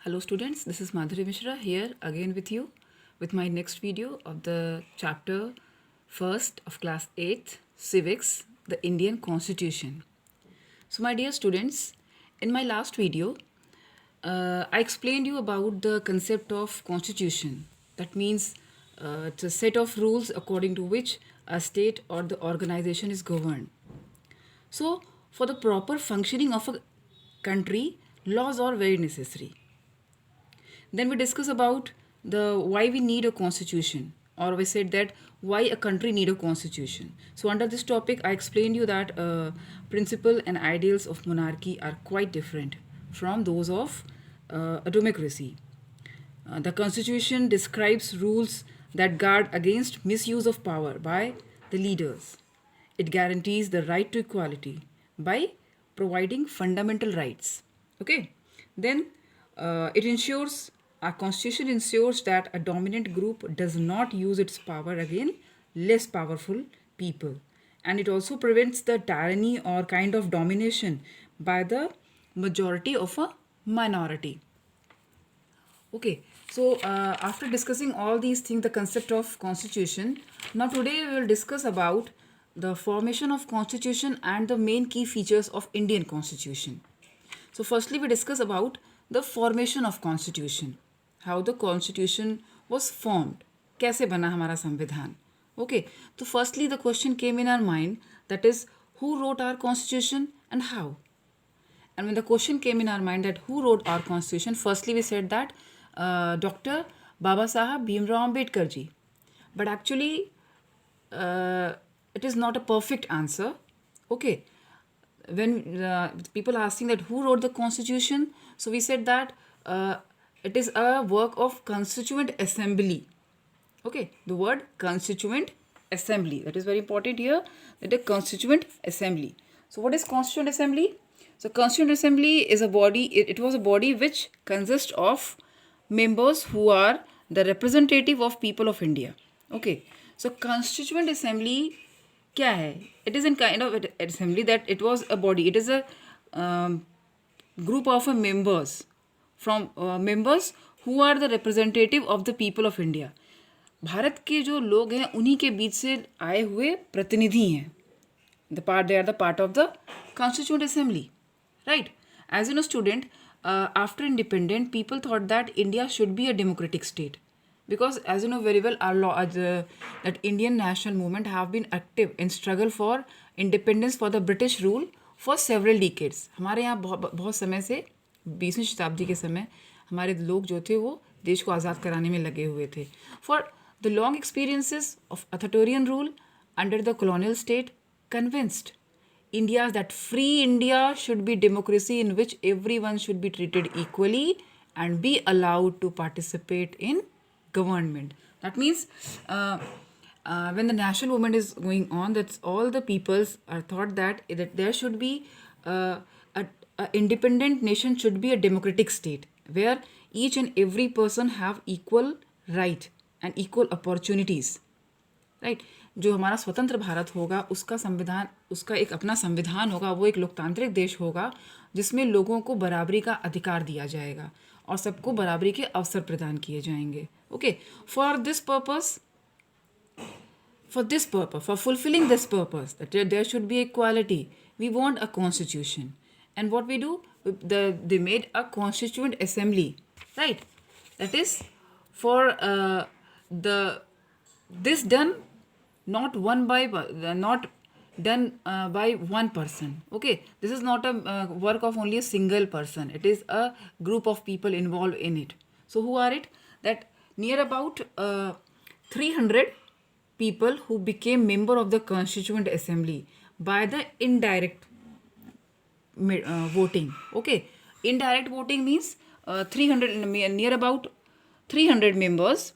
Hello students, this is Madhuri Mishra here again with you with my next video of the chapter first of class 8th Civics, the Indian Constitution. So my dear students, in my last video, I explained you about the concept of constitution. That means it's a set of rules according to which a state or the organization is governed. So for the proper functioning of a country, laws are very necessary. Then we discuss about the why we need a constitution, or we said that why a country need a constitution. So under this topic, I explained you that principle and ideals of monarchy are quite different from those of a democracy. The constitution describes rules that guard against misuse of power by the leaders. It guarantees the right to equality by providing fundamental rights. Okay, then it ensures our constitution ensures that a dominant group does not use its power against less powerful people, and it also prevents the tyranny or kind of domination by the majority of a minority. Okay, so after discussing all these things, the concept of constitution, now today we will discuss about the formation of constitution and the main key features of Indian constitution. So firstly we discuss about the formation of constitution, how the constitution was formed, कैसे बना हमारा संविधान. Okay, so firstly the question came in our mind, that is who wrote our constitution and how. And when the question came in our mind that who wrote our constitution, firstly we said that Dr. Baba Sahab Bhimrao Ambedkar ji. But actually, it is not a perfect answer. Okay. When people are asking that who wrote the constitution, so we said that it is a work of Constituent Assembly. Okay, the word Constituent Assembly, that is very important here, that the Constituent Assembly. So what is Constituent Assembly? So Constituent Assembly is a body, it was a body which consists of members who are the representative of people of India. Okay, so Constituent Assembly क्या है? It is in kind of an assembly that it was a body. It is a group of members from members who are the representative of the people of India. Bharat के जो लोग हैं उन्हीं के बीच से आए हुए प्रतिनिधि हैं. They are the part of the Constituent Assembly, right? As you know, student, after independence, people thought that India should be a democratic state, because as you know very well, our law, that Indian national movement have been active in struggle for independence for the British rule for several decades. हमारे यहाँ बहुत समय से 20वीं शताब्दी के समय हमारे लोग जो थे वो देश को आज़ाद कराने में लगे हुए थे. For the long experiences of authoritarian rule under the colonial state convinced India that free India should be democracy in which everyone should be treated equally and be allowed to participate in government. That means when the national movement is going on, that's all the peoples are thought that there should be a independent nation should be a democratic state where each and every person have equal right and equal opportunities. Right जो हमारा स्वतंत्र भारत होगा उसका संविधान, उसका एक अपना संविधान होगा, वो एक लोकतांत्रिक देश होगा जिसमें लोगों को बराबरी का अधिकार दिया जाएगा और सबको बराबरी के अवसर प्रदान किए जाएंगे. Okay, for fulfilling this purpose, that there should be equality, we want a constitution. And what we do, they made a Constituent Assembly, right? That is for this done not done by one person. Okay, this is not a work of only a single person. It is a group of people involved in it. So who are it? That near about 300 people who became member of the Constituent Assembly by the indirect voting. Okay, indirect voting means 300, near about 300 members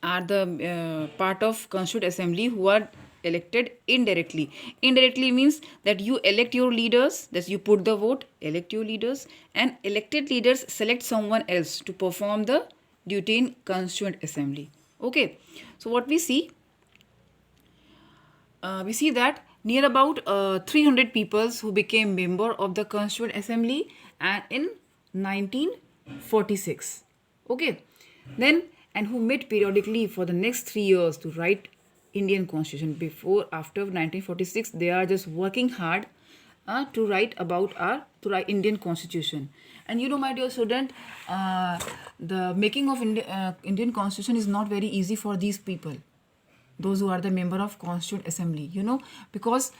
are the part of Constituent Assembly who are elected indirectly. Indirectly means that you elect your leaders, that you put the vote, elect your leaders, and elected leaders select someone else to perform the duty in Constituent Assembly. Okay, so what we see that near about 300 peoples who became member of the Constituent Assembly, and in 19 1946. Okay, then and who met periodically for the next 3 years to write Indian Constitution. Before after 1946, they are just working hard to write about our to write Indian Constitution. And you know, my dear student, the making of Indian Constitution is not very easy for these people, those who are the member of Constituent Assembly, you know, because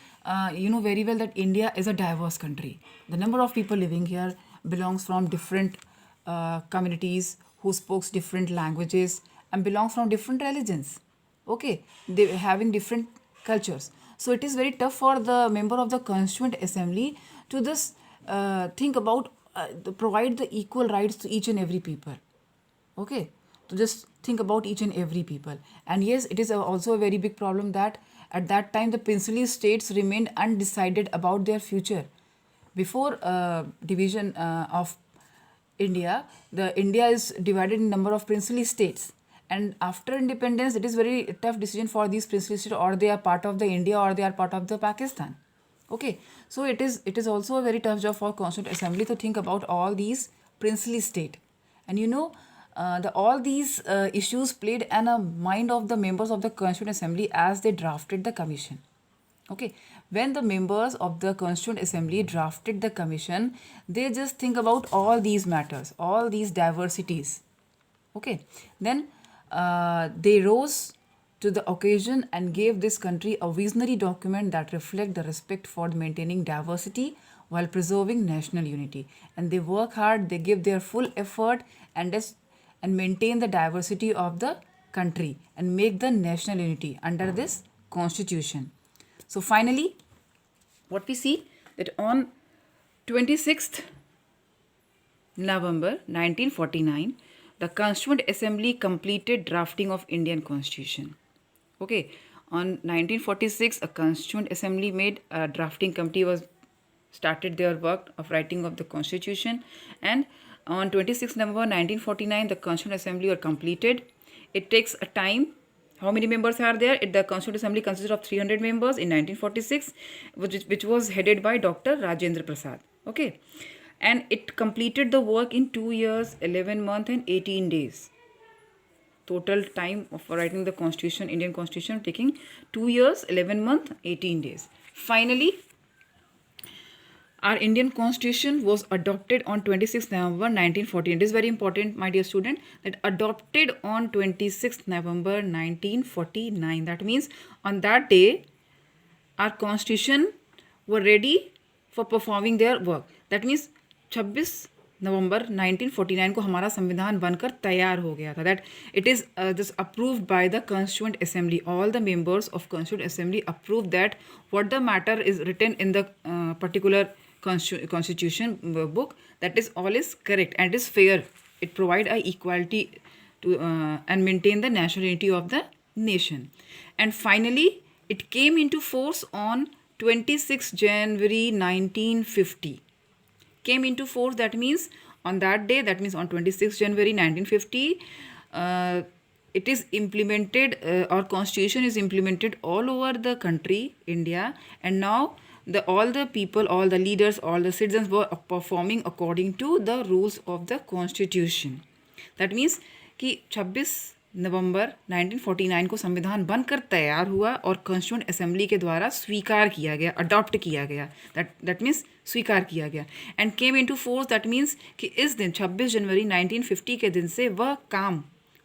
you know very well that India is a diverse country. The number of people living here belongs from different communities who speaks different languages and belongs from different religions. Okay, they having different cultures. So it is very tough for the member of the Constituent Assembly to just think about provide the equal rights to each and every people. Okay, to just think about each and every people. And yes, it is also a very big problem that at that time the princely states remained undecided about their future. Before division of India, the India is divided in number of princely states, and after independence it is very tough decision for these princely states, or they are part of the India or they are part of the Pakistan. Okay, so it is also a very tough job for Constituent Assembly to think about all these princely state. And you know, the all these issues played in a mind of the members of the Constituent Assembly as they drafted the commission. Okay, when the members of the Constituent Assembly drafted the commission, they just think about all these matters, all these diversities. Okay, then they rose to the occasion and gave this country a visionary document that reflect the respect for maintaining diversity while preserving national unity. And they work hard, they give their full effort and maintain the diversity of the country and make the national unity under this constitution. So finally, what we see that on 26th November 1949, the Constituent Assembly completed drafting of Indian Constitution. Okay, on 1946, a Constituent Assembly made a drafting committee was started their work of writing of the Constitution, and on 26th November 1949, the Constituent Assembly were completed. It takes a time. How many members are there? The Constituent Assembly consisted of 300 members in 1946, which was headed by Dr. Rajendra Prasad. Okay, and it completed the work in 2 years, 11 months, and 18 days. Total time of writing the Constitution, Indian Constitution, taking 2 years, 11 months, 18 days. Finally, our Indian Constitution was adopted on 26th November 1914. It is very important, my dear student, that adopted on 26th November 1949. That means on that day, our Constitution were ready for performing their work. That means 26 नवंबर 1949 को हमारा संविधान बनकर तैयार हो गया था. That it is this approved by the constituent assembly. All the members of constituent assembly approve that what the matter is written in the particular constitution book, that is all is correct and it is fair. It provide a equality to and maintain the national unity of the nation. And finally it came into force on 26 January 1950. Came into force, that means on that day, that means on 26 January 1950, it is implemented, our constitution is implemented all over the country India. And now all the people, all the leaders, all the citizens were performing according to the rules of the constitution. That means कि 26 नवंबर 1949 को संविधान बनकर तैयार हुआ और constituent assembly के द्वारा स्वीकार किया गया, अडॉप्ट किया गया. दैट मीन्स स्वीकार किया गया. And came into force, that means कि इस दिन 26 जनवरी 1950 के दिन से वह काम,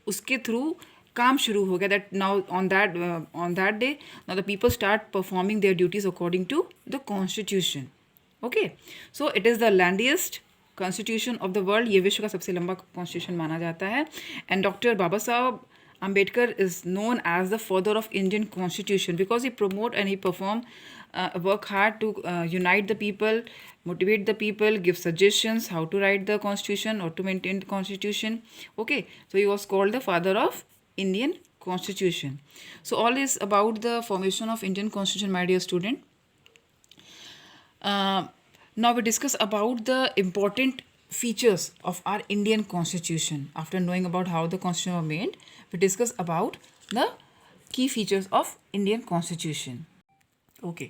उसके थ्रू काम शुरू हो गया. That now on that day now the people start performing their duties according to the constitution. Okay, so it is the lengthiest constitution of the world. ये विश्व का सबसे लंबा कॉन्स्टिट्यूशन माना जाता है. एंड डॉक्टर बाबा साहब Ambedkar is known as the father of Indian Constitution because he promote and he perform work hard to unite the people, motivate the people, give suggestions how to write the constitution or to maintain the constitution. Okay, so he was called the father of Indian Constitution. So all is about the formation of Indian Constitution, my dear student. Now we discuss about the important features of our Indian Constitution. After knowing about how the Constitution was made, we discuss about the key features of Indian Constitution. Okay,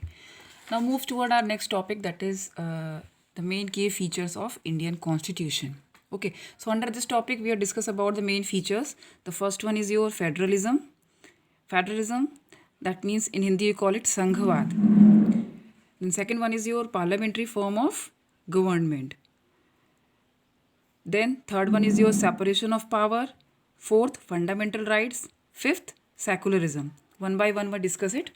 now move toward our next topic, that is the main key features of Indian Constitution. Okay, so under this topic, we have discussed about the main features. The first one is your federalism. Federalism, that means in Hindi you call it Sanghvad. And second one is your parliamentary form of government. Then third one is your separation of power. Fourth, fundamental rights. Fifth, secularism. One by one, we discuss it.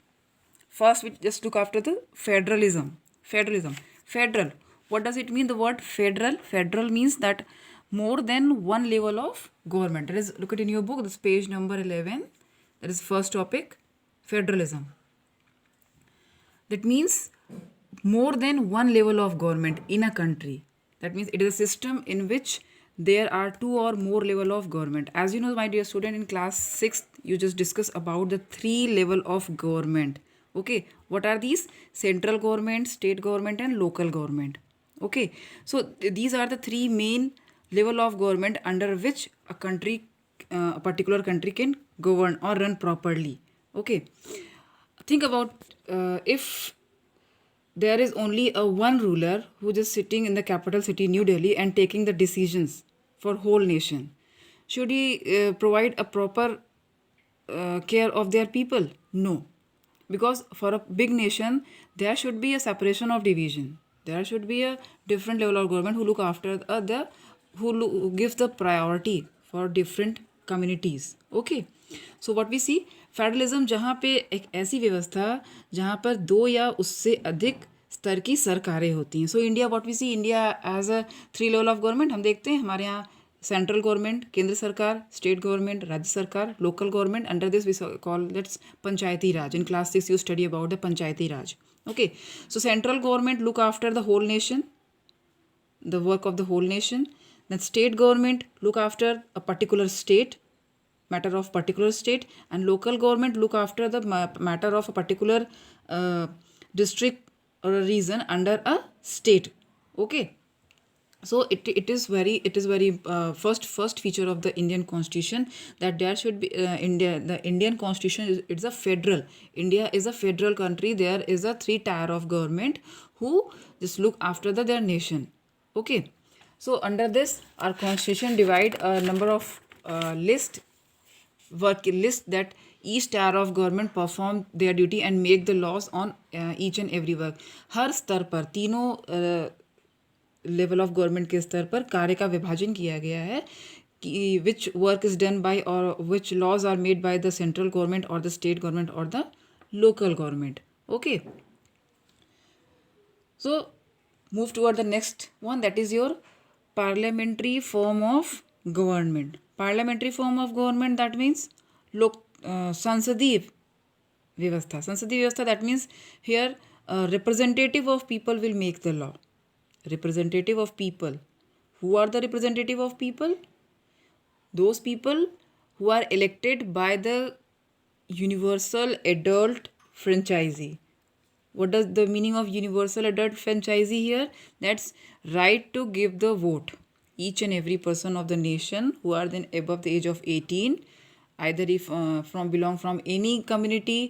First, we just look after the federalism. Federalism. Federal. What does it mean? The word federal. Federal means that more than one level of government. That is, look at in your book, this page number 11. That is first topic, federalism. That means more than one level of government in a country. That means it is a system in which there are two or more level of government. As you know, my dear student, in class 6th, you just discussed about the three level of government. Okay, what are these? Central government, state government, and local government. Okay, so these are the three main level of government under which a country, a particular country can govern or run properly. Okay, think about if there is only a one ruler who just sitting in the capital city New Delhi and taking the decisions for whole nation, should he provide a proper care of their people? No, because for a big nation there should be a separation of division. There should be a different level of government who look after the who gives the priority for different communities. Okay, so what we see, federalism जहाँ पे एक ऐसी व्यवस्था जहाँ पर दो या उससे अधिक स्तर की सरकारें होती हैं. So India, what we see India as a three level of government. हम देखते हैं हमारे यहाँ सेंट्रल गवर्नमेंट, केंद्र सरकार, स्टेट गवर्नमेंट, राज्य सरकार, local government. Under this we call that's Panchayati Raj. In class 6 you study about the Panchayati Raj. Okay, so central government look after the whole nation, the work of the whole nation. Then state government look after a particular state, matter of particular state, and local government look after the matter of a particular district or a region under a state. Okay, so it is very first feature of the Indian constitution, that there should be the Indian constitution is, it's a federal. India is a federal country. There is a three tier of government who just look after their nation. Okay, so under this our constitution divide a number of work list that each tier of government perform their duty and make the laws on each and every work. हर स्तर पर तीनों level of government के स्तर पर कार्य का विभाजन किया गया है कि which work is done by और which laws are made by the central government और द स्टेट गवर्नमेंट और the local government. Okay, so move toward the next one, that is your parliamentary form of government. Parliamentary form of government that means संसदीय व्यवस्था. संसदीय व्यवस्था that means here representative of people will make the law. Representative of people. Who are the representative of people? Those people who are elected by the universal adult franchisee. What does the meaning of universal adult franchisee here? That's right to give the vote. Each and every person of the nation who are then above the age of 18, either if belong from any community,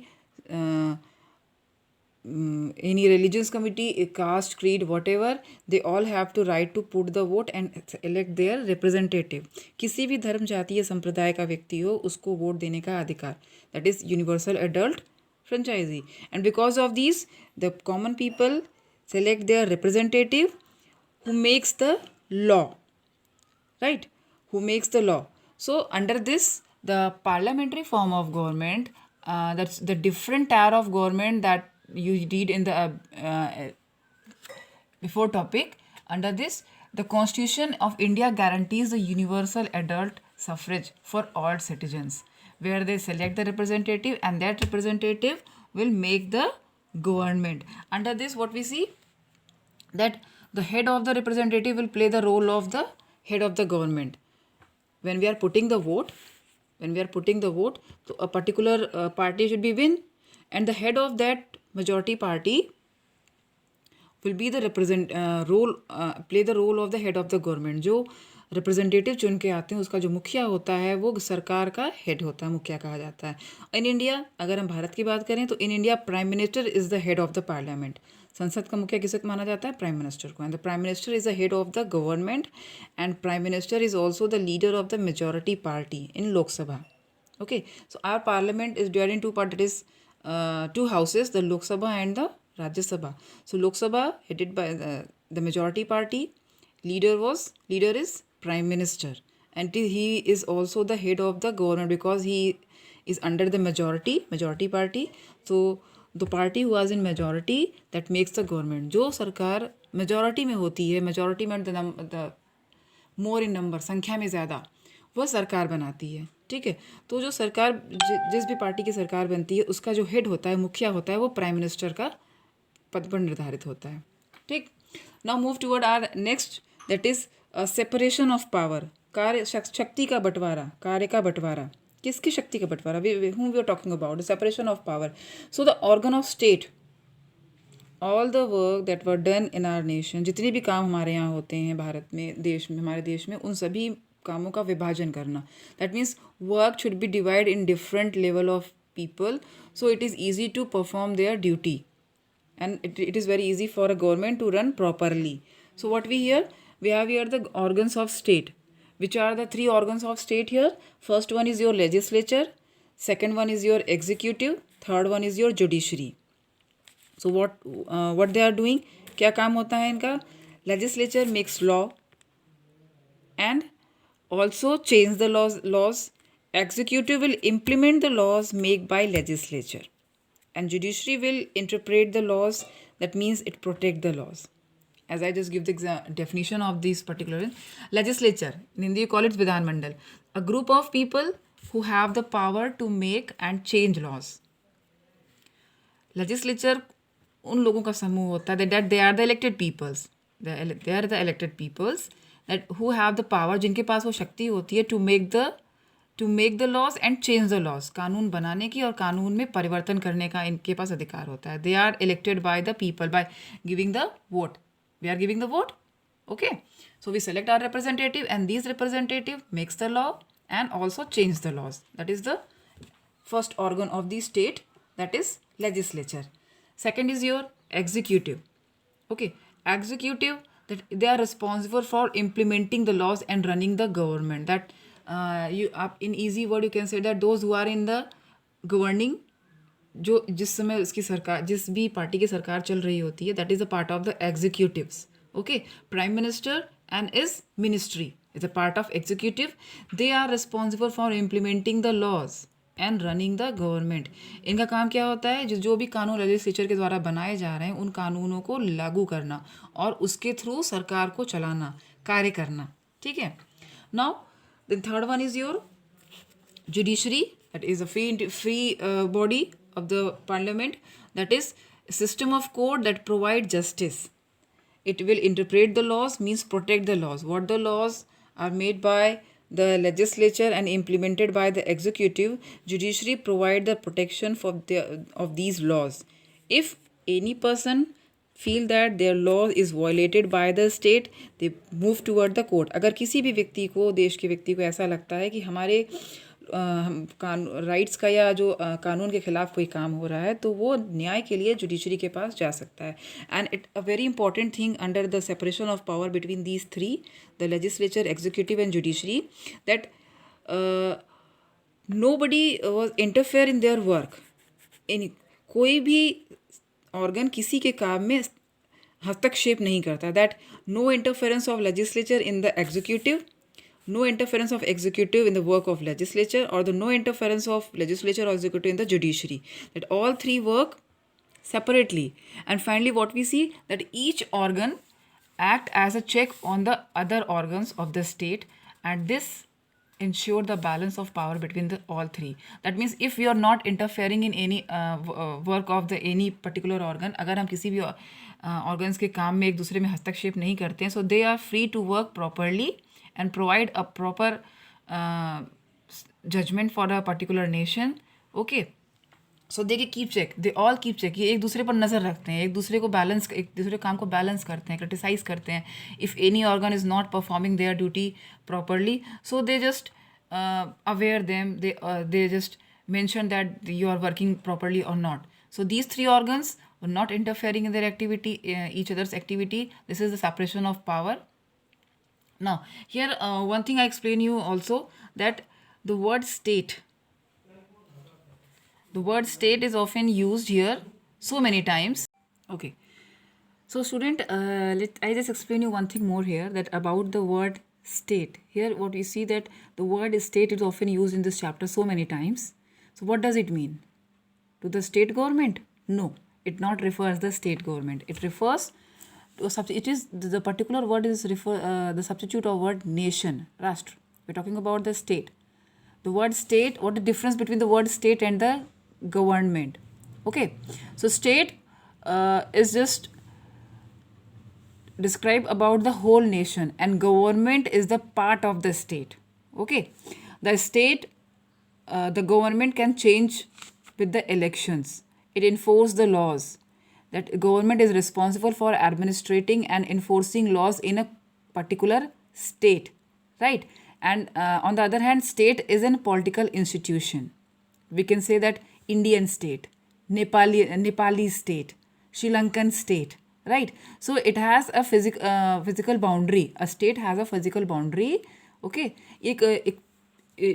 any religious committee, caste, creed, whatever, they all have to right to put the vote and elect their representative. किसी भी धर्म, जाति या संप्रदाय का व्यक्ति हो, उसको वोट देने का अधिकार. That is universal adult franchisee. And because of these, the common people select their representative who makes the law. Right? Who makes the law. So under this, the parliamentary form of government, that's the different tier of government that you read in the before topic. Under this, the Constitution of India guarantees the universal adult suffrage for all citizens, where they select the representative and that representative will make the government. Under this, what we see, that the head of the representative will play the role of the head of the government. When we are putting the vote, so a particular party should be win, and the head of that majority party will be the play the role of the head of the government. जो representative चुन के आते हैं, उसका जो मुखिया होता है वो सरकार का हेड होता है, मुखिया कहा जाता है। इन इंडिया, अगर हम भारत की बात करें तो in India prime minister is the head of the parliament. संसद का मुखिया किसे माना जाता है? प्राइम मिनिस्टर को। And the prime minister is the head of the government and prime minister is also the leader of the majority party in Lok Sabha. Okay, so our parliament is divided in two parts. That is two houses, the Lok Sabha and the Rajya Sabha. So Lok Sabha headed by the majority party. Leader is Prime Minister, and he is also the head of the government because he is under the majority party. So the party who was in majority that makes the government. जो सरकार majority में होती है, majority में the more in number, संख्या में ज़्यादा, वह सरकार बनाती है। ठीक है, तो जो सरकार जिस भी पार्टी की सरकार बनती है उसका जो हेड होता है, मुखिया होता है, वो प्राइम मिनिस्टर का पद पर निर्धारित होता है। ठीक, now move toward our next, that is separation of power. कार्य शक्ति का बंटवारा, कार्य का बंटवारा। किसकी शक्ति का बंटवारा? whom we are talking about, the separation of power. So the organ of state, all the work that were done in our nation, जितने भी काम हमारे यहाँ होते हैं भारत में, देश में, हमारे देश में, उन सभी कामों का विभाजन करना। That means work should be divide in different level of people, so it is easy to perform their duty and it is very easy for a government to run properly. So what we have here the organs of state. Which are the three organs of state here? First one is your legislature, second one is your executive, third one is your judiciary. So what they are doing, क्या काम होता है इनका? Legislature makes law and also change the laws. Executive will implement the laws made by legislature, and judiciary will interpret the laws. That means it protect the laws. As I just give the definition of this particular legislature, in Hindi you call it Vidhan Mandal, a group of people who have the power to make and change laws. Legislature उन लोगों का समूह होता है that they are the elected peoples, they are the elected peoples that who have the power, जिनके पास वो शक्ति होती है to make the laws and change the laws, कानून बनाने की और कानून में परिवर्तन करने का इनके पास अधिकार होता है। They are elected by the people by giving the vote. We are giving the vote. Okay, so we select our representative and these representative makes the law and also change the laws. That is the first organ of the state, that is legislature. Second is your executive. Okay, executive, that they are responsible for implementing the laws and running the government. That in easy word you can say that those who are in the governing, जो जिस समय उसकी सरकार, जिस भी party की सरकार चल रही होती है, that is a part of the executives. Okay, prime minister and his ministry is a part of executive. They are responsible for implementing the laws and running the government. इनका काम क्या होता है? जो भी कानून लेजिस्लेचर के द्वारा बनाए जा रहे हैं उन कानूनों को लागू करना और उसके थ्रू सरकार को चलाना, कार्य करना. ठीक है. Now the third one is your judiciary, that is a free body of the parliament, that is system of court that provide justice. It will interpret the laws, means protect the laws. What the laws are made by the legislature and implemented by the executive, judiciary provide the protection of these laws. If any person feel that their law is violated by the state, they move toward the court. अगर किसी भी व्यक्ति को, देश के व्यक्ति को ऐसा लगता है कि हमारे राइट्स का या जो कानून के खिलाफ कोई काम हो रहा है, तो वो न्याय के लिए जुडिशरी के पास जा सकता है. And it a very important thing under the separation of power between these three, the legislature, executive and judiciary, that nobody was interfere in their work. कोई भी ऑर्गन किसी के काम में हस्तक्षेप नहीं करता. That no interference of legislature in the executive, no interference of executive in the work of legislature, or the no interference of legislature or executive in the judiciary. That all three work separately. And finally what we see, that each organ act as a check on the other organs of the state, and this ensure the balance of power between the all three. That means if we are not interfering in any work of the any particular organ, अगर हम किसी भी organs के काम में एक दूसरे में हस्तक्षेप नहीं करते हैं, so they are free to work properly and provide a proper judgment for a particular nation. Okay, so they keep check, they all keep check, ये एक दूसरे पर नज़र रखते हैं, एक दूसरे को बैलेंस, एक दूसरे काम को बैलेंस करते हैं, क्रिटिसाइज करते हैं. If any organ is not performing there duty properly, so they just aware them, they just mention that you are working properly or not. So these three organs were not interfering in their activity, each other's activity. This is the separation of power. Now here one thing I explain you also, that the word state, the word state is often used here so many times. Okay. So student, I just explain you one thing more here, that about the word state. Here what you see, that the word state is often used in this chapter so many times. So what does it mean? To the state government? No, it not refers the state government. It refers to it is the particular word is the substitute of word nation, Rashtra. We're talking about the state. The word state, what the difference between the word state and the government? Okay, so state is just describe about the whole nation, and government is the part of the state. Okay, the state, the government can change with the elections. It enforces the laws. That government is responsible for administrating and enforcing laws in a particular state, right? And on the other hand, state is a political institution. We can say that Indian state, Nepali state, Sri Lankan state, right? So it has a physical boundary. A state has a physical boundary. Okay, एक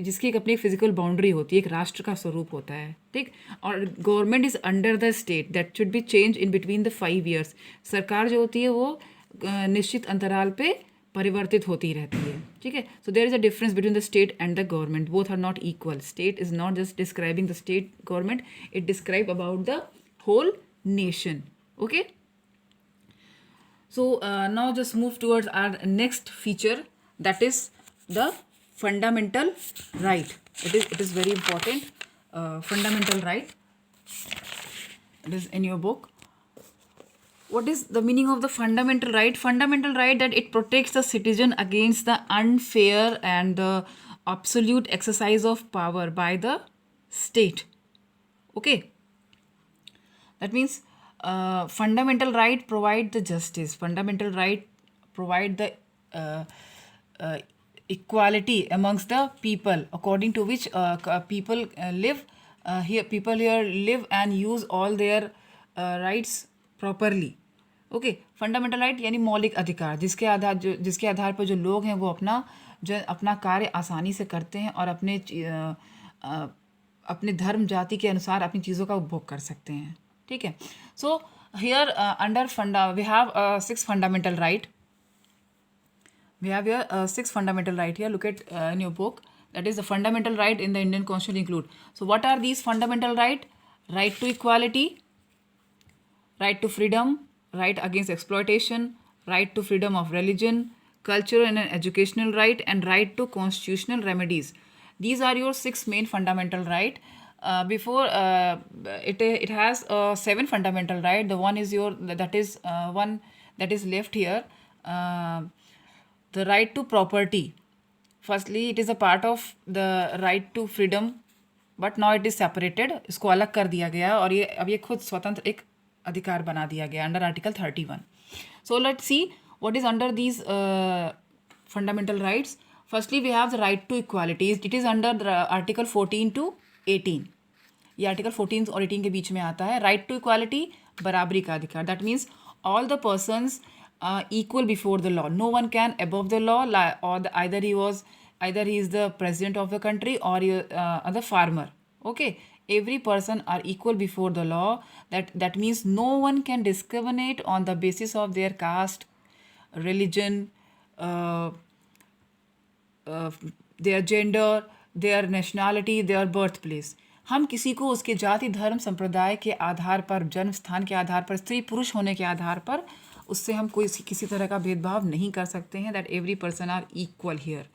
जिसकी एक अपनी physical boundary होती है, एक राष्ट्र का स्वरूप होता है, ठीक. और government is under the state, that should be change in between the 5 years. सरकार जो होती है वो निश्चित अंतराल पे परिवर्तित होती रहती है, ठीक है. So there is a difference between the state and the government. Both are not equal. State is not just describing the state government, it describe about the whole nation. Okay, so now just move towards our next feature, that is the fundamental right. It is very important. Fundamental right, it is in your book. What is the meaning of the fundamental right? Fundamental right, that it protects the citizen against the unfair and the absolute exercise of power by the state. Okay, that means fundamental right provide the justice. Fundamental right provide the equality amongst the people, according to which people live here. People here live and use all their rights properly. Okay, fundamental right यानी मौलिक अधिकार, जिसके आधार पर जो लोग हैं वो अपना कार्य आसानी से करते हैं और अपने धर्म जाति के अनुसार अपनी चीज़ों का उपभोग कर सकते हैं, ठीक है. So here under we have 6 fundamental right. We have here 6 fundamental right here. Look at in your book. That is the fundamental right in the Indian Constitution include. So what are these fundamental right? Right to equality, right to freedom, right against exploitation, right to freedom of religion, cultural and educational right, and right to constitutional remedies. These are your 6 main fundamental right. Before it has 7 fundamental right. The one is one that is left here. The right to property. Firstly, it is a part of the right to freedom, but now it is separated. इसको अलग कर दिया गया और अब ये खुद स्वतंत्र एक अधिकार बना दिया गया under Article 31. So let's see what is under these fundamental rights. Firstly, we have the right to equality. It is under the Article 14 to 18. ये Article 14 और 18 के बीच में आता है. Right to equality, बराबरी का अधिकार. That means all the persons equal before the law. No one can above the law, or either he is the president of the country or the farmer. Okay, every person are equal before the law. That means no one can discriminate on the basis of their caste, religion, their gender, their nationality, their birthplace. हम किसी को उसके जाति, धर्म, संप्रदाय के आधार पर, जन्म स्थान के आधार पर, स्त्री पुरुष होने के आधार पर उससे हम किसी तरह का भेदभाव नहीं कर सकते हैं. That every person are equal here.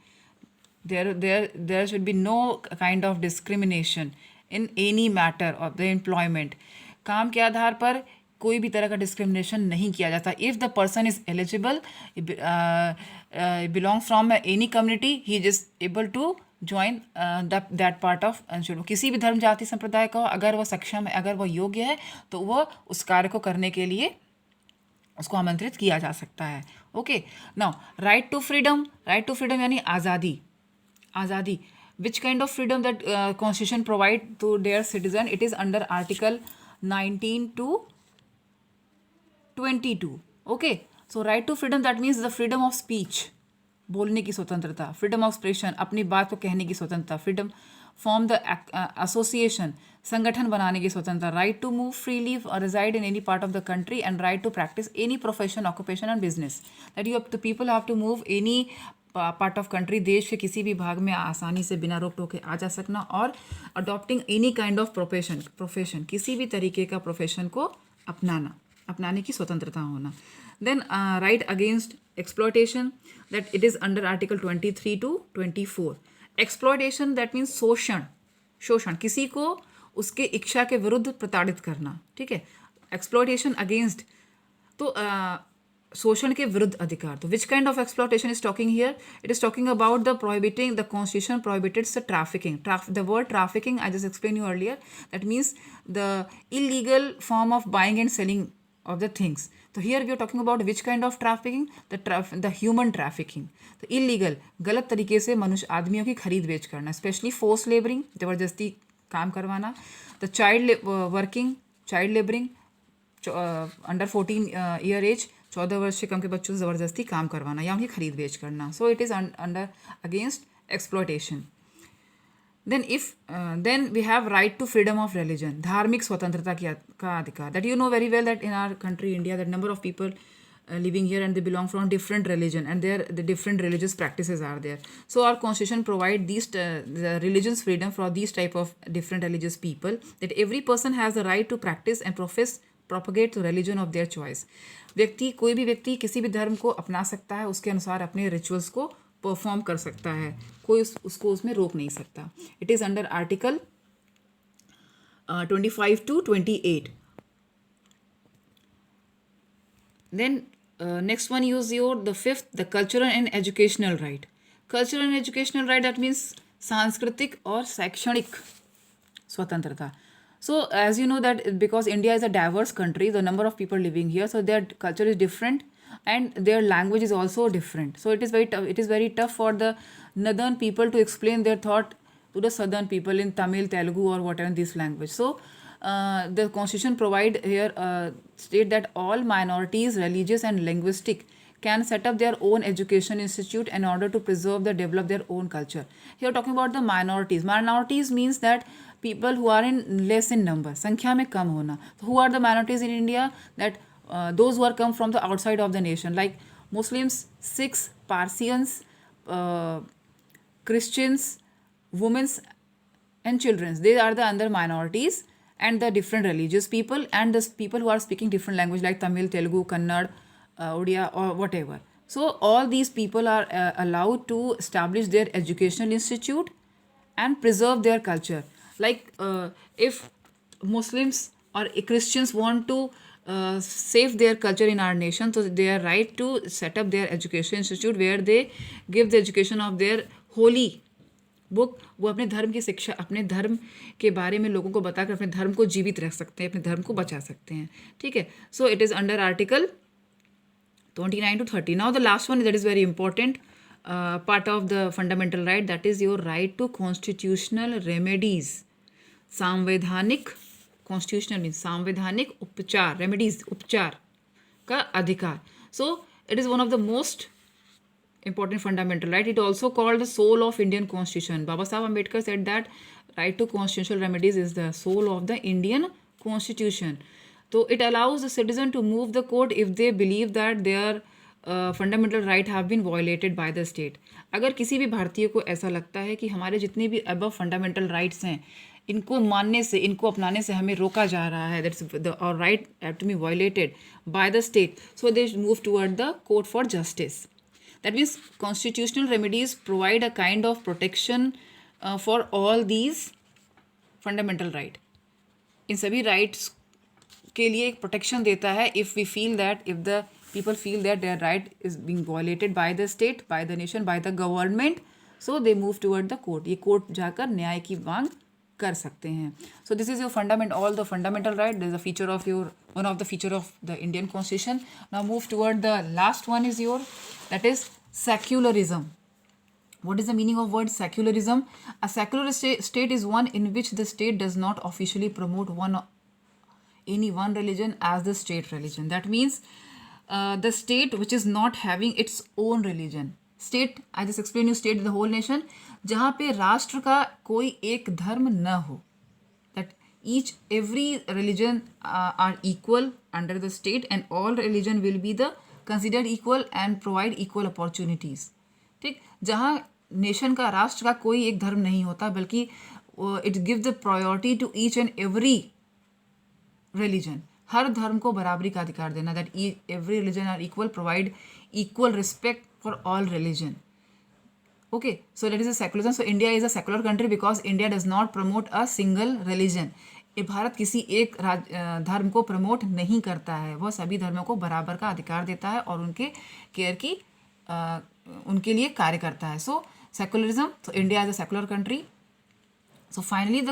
There should be no kind of discrimination in any matter of the employment. काम के आधार पर कोई भी तरह का डिस्क्रिमिनेशन नहीं किया जाता. If the person is eligible, belongs from any community, he is able to join that part of institute. किसी भी धर्म जाति संप्रदाय का हो, अगर वह सक्षम है, अगर वह योग्य है, तो वह उस कार्य को करने के लिए उसको आमंत्रित किया जा सकता है। Okay, now right to freedom. Right to freedom यानी आज़ादी। आज़ादी, which kind of freedom that constitution provide to their citizen, it is under article 19 to 22। Okay, so right to freedom that means the freedom of speech, बोलने की स्वतंत्रता, freedom of expression, अपनी बात को कहने की स्वतंत्रता, फ्रीडम फॉर्म द एसोसिएशन, संगठन बनाने की स्वतंत्रता, राइट टू मूव फ्रीली और reside in any part of the country, and right to practice any profession, occupation and business, that you the people have to move any part of country, देश के किसी भी भाग में आसानी से बिना रोक टोके आ जा सकना, और adopting any kind of profession, किसी भी तरीके का प्रोफेशन को अपनाने की स्वतंत्रता होना। Then right against exploitation, that it is under article 23 to 24। Exploitation that means शोषण, किसी को उसके इच्छा के विरुद्ध प्रताड़ित करना, ठीक है। एक्सप्लॉयटेशन अगेंस्ट, तो शोषण के विरुद्ध अधिकार। तो which kind of exploitation is talking here, it is talking about the prohibiting, the constitution prohibiteds the trafficking, the word trafficking I just explain you earlier, that means the illegal form of buying and selling of the things. So here we are talking about which kind of trafficking, the human trafficking, तो illegal, गलत तरीके से मनुष्य आदमियों की खरीद बेच करना, स्पेशली फोर्स लेबरिंग, जबरदस्ती काम करवाना, the child working, child labouring, under 14 year age, 14 वर्ष से कम के बच्चों से ज़बरदस्ती काम करवाना या उनकी खरीद बेच करना। सो it is under against exploitation. Then we have right to freedom of religion, धार्मिक स्वतंत्रता का अधिकार, that you know very well that in our country India that number of people living here and they belong from different religion, and the different religious practices are there. So our constitution provide these the religious freedom for these type of different religious people, that every person has the right to practice and propagate the religion of their choice। कोई भी व्यक्ति किसी भी धर्म को अपना सकता है, उसके अनुसार अपने रिचुअल्स को परफॉर्म कर सकता है, कोई उसको उसमें रोक नहीं सकता। It is under article 25 to 28। Then next one use your the fifth, the cultural and educational right. Cultural and educational right that means सांस्कृतिक और शैक्षणिक स्वतंत्रता। So as you know that because India is a diverse country, the number of people living here, so their culture is different and their language is also different. So it is very tough. It is very tough for the northern people to explain their thought to the southern people in Tamil, Telugu, or whatever this language. So the constitution provide here state that all minorities, religious and linguistic, can set up their own education institute in order to preserve the develop their own culture. Here talking about the minorities. Minorities means that people who are in less in number, संख्या में कम होना. So who are the minorities in India? That those who are come from the outside of the nation, like Muslims, Sikhs, Parsians, Christians, women and children. They are the other minorities, and the different religious people and the people who are speaking different language like Tamil, Telugu, Kannada, Odia, or whatever. So all these people are allowed to establish their educational institute and preserve their culture. Like if Muslims or Christians want to save their culture in our nation, so they are right to set up their education institute where they give the education of their holy book. वो अपने धर्म की शिक्षा, अपने धर्म के बारे में लोगों को बताकर अपने धर्म को जीवित रख सकते हैं, अपने धर्म को बचा सकते हैं, ठीक है। So it is under article 29 to 30। Now the last one that is very important part of the fundamental right, that is your right to constitutional remedies. संवैधानिक, कॉन्स्टिट्यूशनल मीन्स संवैधानिक उपचार, रेमेडीज उपचार का अधिकार। So it is one of the most important fundamental right. It also called the soul of Indian constitution. Baba Saheb Ambedkar said that right to constitutional remedies is the soul of the Indian constitution. So it allows the citizen to move the court if they believe that their fundamental right have been violated by the state. अगर किसी भी भारतीय को ऐसा लगता है कि हमारे जितने भी above fundamental rights हैं, इनको मानने से, इनको अपनाने से हमें रोका जा रहा है, that's the our right have to be violated by the state, so they move toward the court for justice. That means constitutional remedies provide a kind of protection for all these fundamental right. इन सभी rights के लिए एक protection देता है if we feel that, if the people feel that their right is being violated by the state, by the nation, by the government, so they move toward the court, ये court जाकर न्याय की मांग कर सकते हैं. So this is your fundament, all the fundamental right. This is a feature of your, one of the feature of the Indian constitution. Now move toward the last one is your, that is secularism. What is the meaning of word secularism? A secular state is one in which the state does not officially promote any one religion as the state religion. That means the state which is not having its own religion. State, I just explain you, state the whole nation, जहाँ पे राष्ट्र का कोई एक धर्म न हो. That each every religion are equal under the state, and all religion will be the considered equal and provide equal opportunities. ठीक, जहाँ नेशन का, राष्ट्र का कोई एक धर्म नहीं होता, बल्कि it give the priority to each and every religion. हर धर्म को बराबरी का अधिकार देना. That every religion are equal, provide equal respect for all religion. Okay, so that is a secularism. So India is a secular country because India does not promote a single religion. ये भारत किसी एक धर्म को promote नहीं करता है, वह सभी धर्मों को बराबर का अधिकार देता है और उनके केयर की उनके लिए कार्य करता है. सो secularism, so India is a secular country. So finally,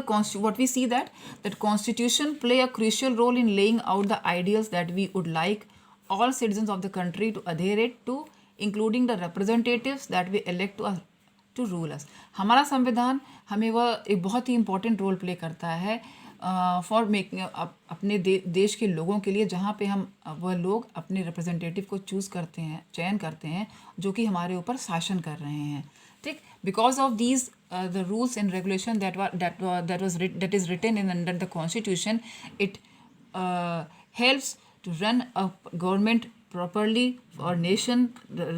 what we see that constitution play a crucial role in laying out the ideals that we would like all citizens of the country to adhere it to, including the representatives that we elect to rule us. हमारा संविधान हमें वह एक बहुत ही important role play करता है for making अपने देश के लोगों के लिए, जहाँ पे हम वह लोग अपने रिप्रेजेंटेटिव को चूज़ करते हैं, चयन करते हैं, जो कि हमारे ऊपर शासन कर रहे हैं. ठीक, because of these the rules and regulation that is written in under the constitution, it helps to run a government properly or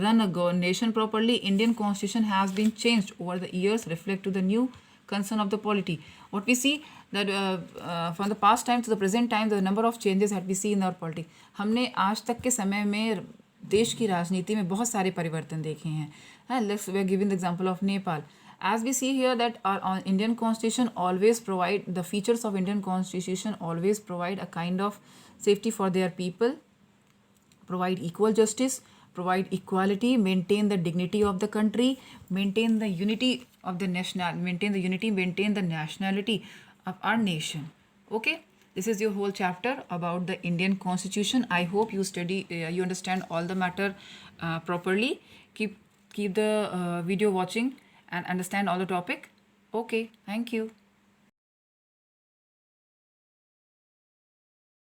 run a nation properly. Indian constitution has been changed over the years, reflect to the new concern of the polity. What we see that from the past time to the present time, the number of changes that we see in our polity. हमने आज तक के समय में देश की राजनीति में बहुत सारे परिवर्तन देखे हैं. Let's we are giving the example of Nepal. As we see here that our Indian constitution always provide, the features of Indian constitution always provide a kind of safety for their people, provide equal justice, provide equality, maintain the dignity of the country, maintain the unity of the maintain the nationality of our nation. Okay, this is your whole chapter about the Indian constitution. I hope you you understand all the matter properly. Keep the video watching and understand all the topic. Okay, thank you.